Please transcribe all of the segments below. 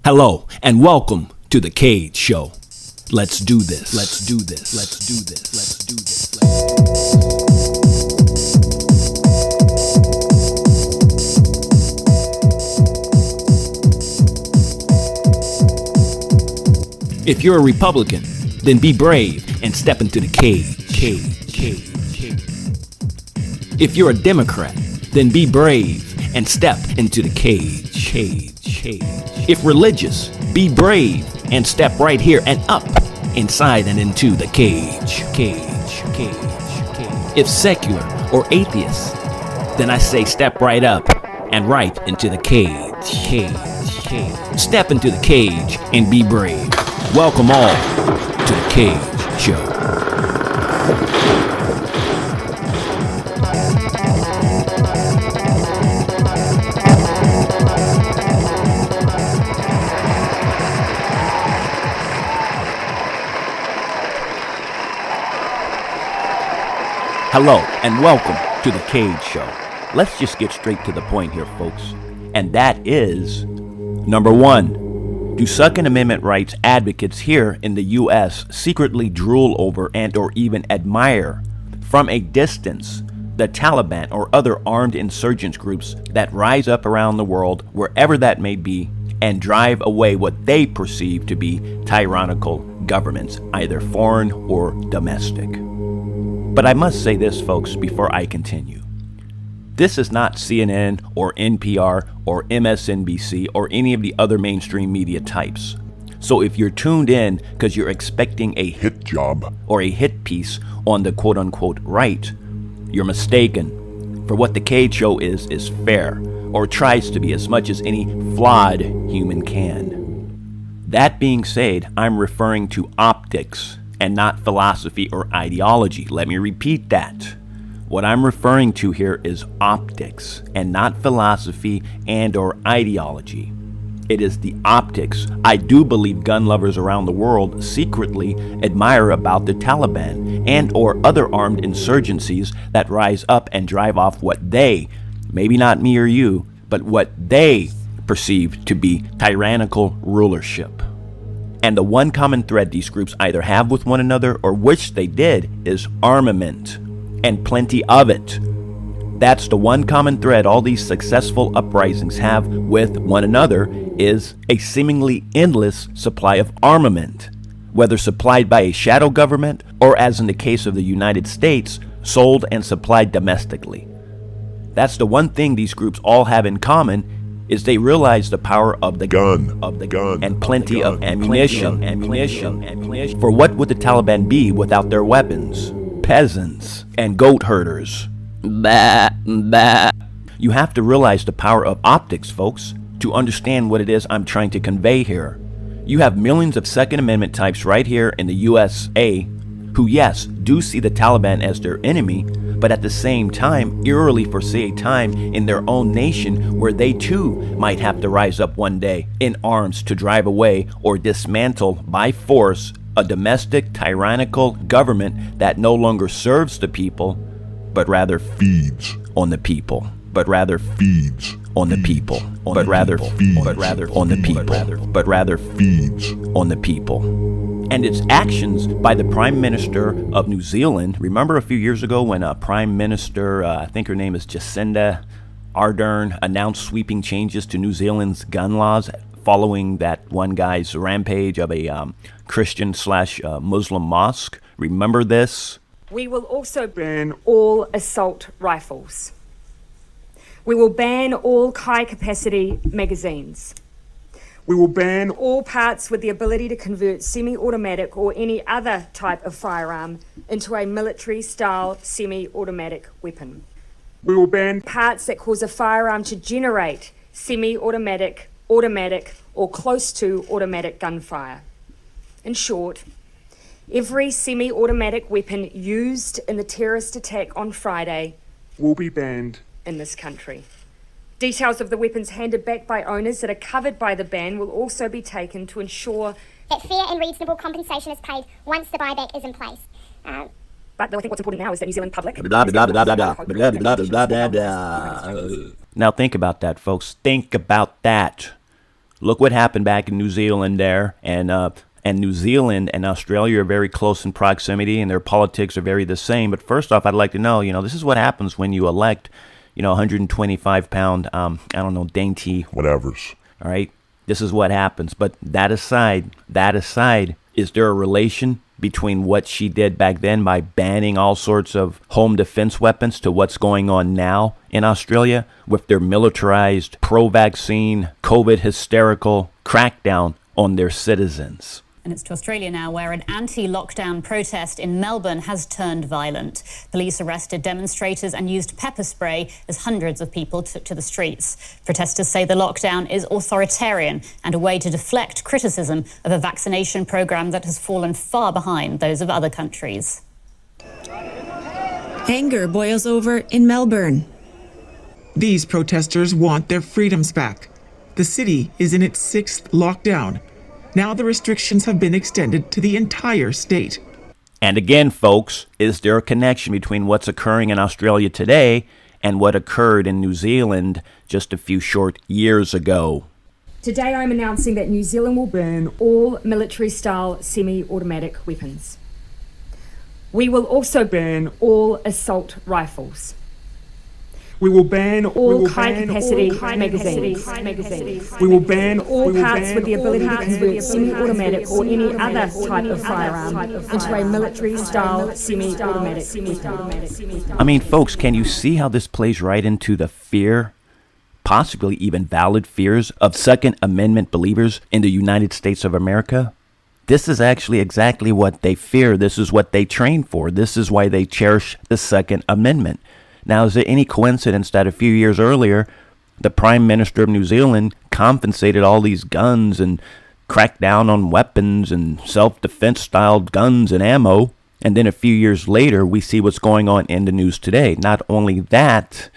Hello and welcome to the Cage Show. Let's do this. Let's do this. Let's do this. Let's do this. If you're a Republican, then be brave and step into the cage. If you're a Democrat, then be brave and step into the cage. If religious, be brave and step right here and up, inside and into the cage. If secular or atheist, then I say step right up and right into the cage. Step into the cage and be brave. Welcome all to the Cage Show. Hello and welcome to the Cage Show. Let's just get straight to the point here, folks. And that is, number one, do Second Amendment rights advocates here in the U.S. secretly drool over and or even admire from a distance the Taliban or other armed insurgents groups that rise up around the world, wherever that may be, and drive away what they perceive to be tyrannical governments, either foreign or domestic? But I must say this, folks, before I continue. This is not CNN or NPR or MSNBC or any of the other mainstream media types. So if you're tuned in because you're expecting a hit job or a hit piece on the quote-unquote right, you're mistaken. For what the Cage Show is fair, or tries to be as much as any flawed human can. That being said, I'm referring to optics and not philosophy or ideology. Let me repeat that. What I'm referring to here is optics and not philosophy and or ideology. It is the optics I do believe gun lovers around the world secretly admire about the Taliban and or other armed insurgencies that rise up and drive off what they, maybe not me or you, but what they perceive to be tyrannical rulership. And the one common thread these groups either have with one another or wish they did is armament, and plenty of it. That's the one common thread all these successful uprisings have with one another, is a seemingly endless supply of armament, whether supplied by a shadow government or, as in the case of the United States, sold and supplied domestically. That's the one thing these groups all have in common, is they realize the power of the gun, and plenty of ammunition. For what would the Taliban be without their weapons? Peasants and goat herders. You have to realize the power of optics, folks, to understand what it is I'm trying to convey here. You have millions of Second Amendment types right here in the USA who, yes, do see the Taliban as their enemy, but at the same time eerily foresee a time in their own nation where they too might have to rise up one day in arms to drive away or dismantle by force a domestic tyrannical government that no longer serves the people, but rather feeds on the people. But rather feeds on the people. But rather feeds on the people. But rather feeds on the people. And its actions by the Prime Minister of New Zealand. Remember a few years ago when Prime Minister, I think her name is Jacinda Ardern, announced sweeping changes to New Zealand's gun laws following that one guy's rampage of a Christian/Muslim mosque? Remember this? We will also ban all assault rifles. We will ban all high-capacity magazines. We will ban all parts with the ability to convert semi-automatic or any other type of firearm into a military-style semi-automatic weapon. We will ban parts that cause a firearm to generate semi-automatic, automatic, or close to automatic gunfire. In short, every semi-automatic weapon used in the terrorist attack on Friday will be banned in this country. Details of the weapons handed back by owners that are covered by the ban will also be taken to ensure that fair and reasonable compensation is paid once the buyback is in place. But I think what's important now is that New Zealand public... Now think about that, folks. Think about that. Look what happened back in New Zealand there, and New Zealand and Australia are very close in proximity, and their politics are very the same. But first off, I'd like to know, this is what happens when you elect, 125-pound, dainty whatevers. All right, this is what happens. But that aside, is there a relation between what she did back then by banning all sorts of home defense weapons to what's going on now in Australia with their militarized, pro-vaccine, COVID hysterical crackdown on their citizens? And it's to Australia now, where an anti-lockdown protest in Melbourne has turned violent. Police arrested demonstrators and used pepper spray as hundreds of people took to the streets. Protesters say the lockdown is authoritarian and a way to deflect criticism of a vaccination program that has fallen far behind those of other countries. Anger boils over in Melbourne. These protesters want their freedoms back. The city is in its 6th lockdown. Now the restrictions have been extended to the entire state. And again, folks, is there a connection between what's occurring in Australia today and what occurred in New Zealand just a few short years ago? Today I'm announcing that New Zealand will ban all military-style semi-automatic weapons. We will also ban all assault rifles. We will ban all high-capacity magazines. We will ban all parts with the ability to convert semi-automatic or any other type of firearm into a military-style semi-automatic weapon. I mean, folks, can you see how this plays right into the fear, possibly even valid fears, of Second Amendment believers in the United States of America? This is actually exactly what they fear. This is what they train for. This is why they cherish the Second Amendment. Now, is it any coincidence that a few years earlier, the Prime Minister of New Zealand confiscated all these guns and cracked down on weapons and self-defense styled guns and ammo? And then a few years later, we see what's going on in the news today. Not only that,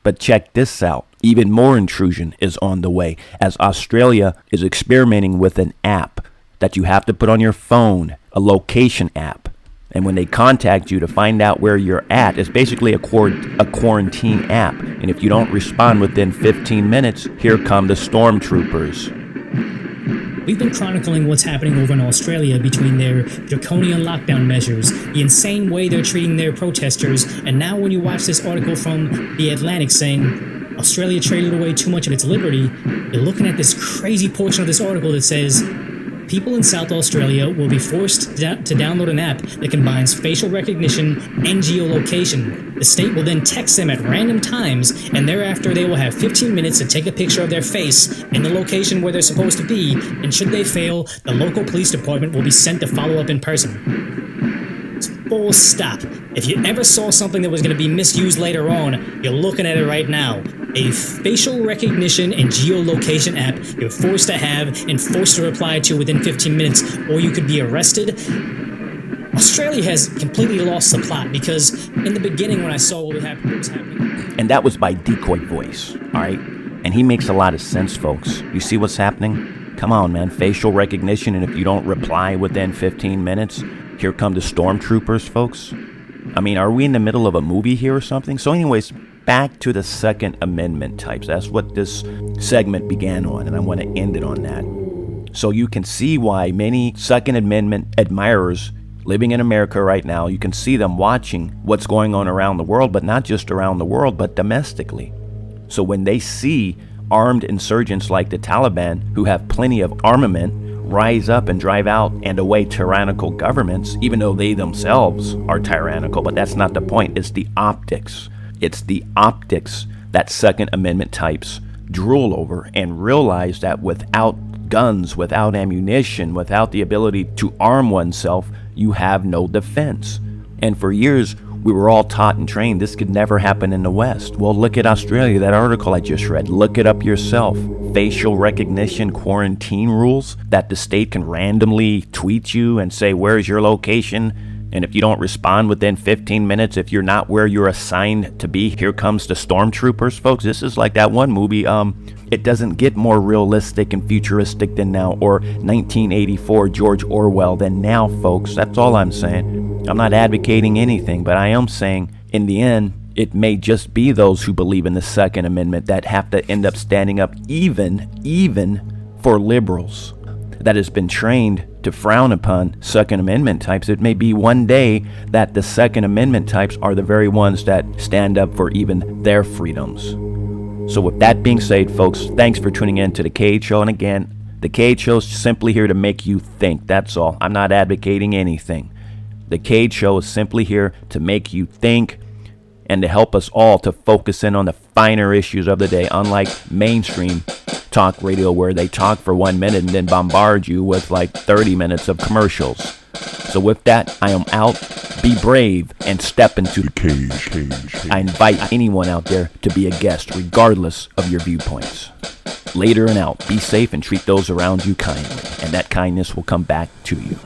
but check this out. Even more intrusion is on the way, as Australia is experimenting with an app that you have to put on your phone, a location app. And when they contact you to find out where you're at, it's basically a quarantine app. And if you don't respond within 15 minutes, here come the stormtroopers. We've been chronicling what's happening over in Australia between their draconian lockdown measures, the insane way they're treating their protesters, and now when you watch this article from The Atlantic saying Australia traded away too much of its liberty, you're looking at this crazy portion of this article that says people in South Australia will be forced to download an app that combines facial recognition and geolocation. The state will then text them at random times, and thereafter they will have 15 minutes to take a picture of their face in the location where they're supposed to be, and should they fail, the local police department will be sent to follow up in person. It's full stop. If you ever saw something that was going to be misused later on, you're looking at it right now. A facial recognition and geolocation app you're forced to have and forced to reply to within 15 minutes, or you could be arrested. Australia has completely lost the plot, because in the beginning when I saw what was happening... And that was by Decoy Voice, all right? And he makes a lot of sense, folks. You see what's happening? Come on, man. Facial recognition, and if you don't reply within 15 minutes, here come the stormtroopers, folks. I mean, are we in the middle of a movie here or something? So anyways, back to the Second Amendment types. That's what this segment began on, and I want to end it on that. So you can see why many Second Amendment admirers living in America right now, you can see them watching what's going on around the world, but not just around the world, but domestically. So when they see armed insurgents like the Taliban, who have plenty of armament, rise up and drive out and away tyrannical governments, even though they themselves are tyrannical, but that's not the point. It's the optics. It's the optics that Second Amendment types drool over and realize that without guns, without ammunition, without the ability to arm oneself, you have no defense. And for years, we were all taught and trained this could never happen in the West. Well, look at Australia, that article I just read. Look it up yourself. Facial recognition quarantine rules that the state can randomly tweet you and say, where's your location? And if you don't respond within 15 minutes, if you're not where you're assigned to be, here comes the stormtroopers, folks. This is like that one movie. It doesn't get more realistic and futuristic than now, or 1984 George Orwell than now, folks. That's all I'm saying. I'm not advocating anything, but I am saying, in the end, it may just be those who believe in the Second Amendment that have to end up standing up even for liberals that has been trained to frown upon Second Amendment types. It may be one day that the Second Amendment types are the very ones that stand up for even their freedoms. So with that being said, folks, thanks for tuning in to The Cage Show. And again, The Cage Show is simply here to make you think. That's all. I'm not advocating anything. The Cage Show is simply here to make you think and to help us all to focus in on the finer issues of the day, unlike mainstream talk radio where they talk for 1 minute and then bombard you with like 30 minutes of commercials. So with that, I am out. Be brave and step into the cage. I invite anyone out there to be a guest, regardless of your viewpoints. Later and out. Be safe and treat those around you kindly, and that kindness will come back to you.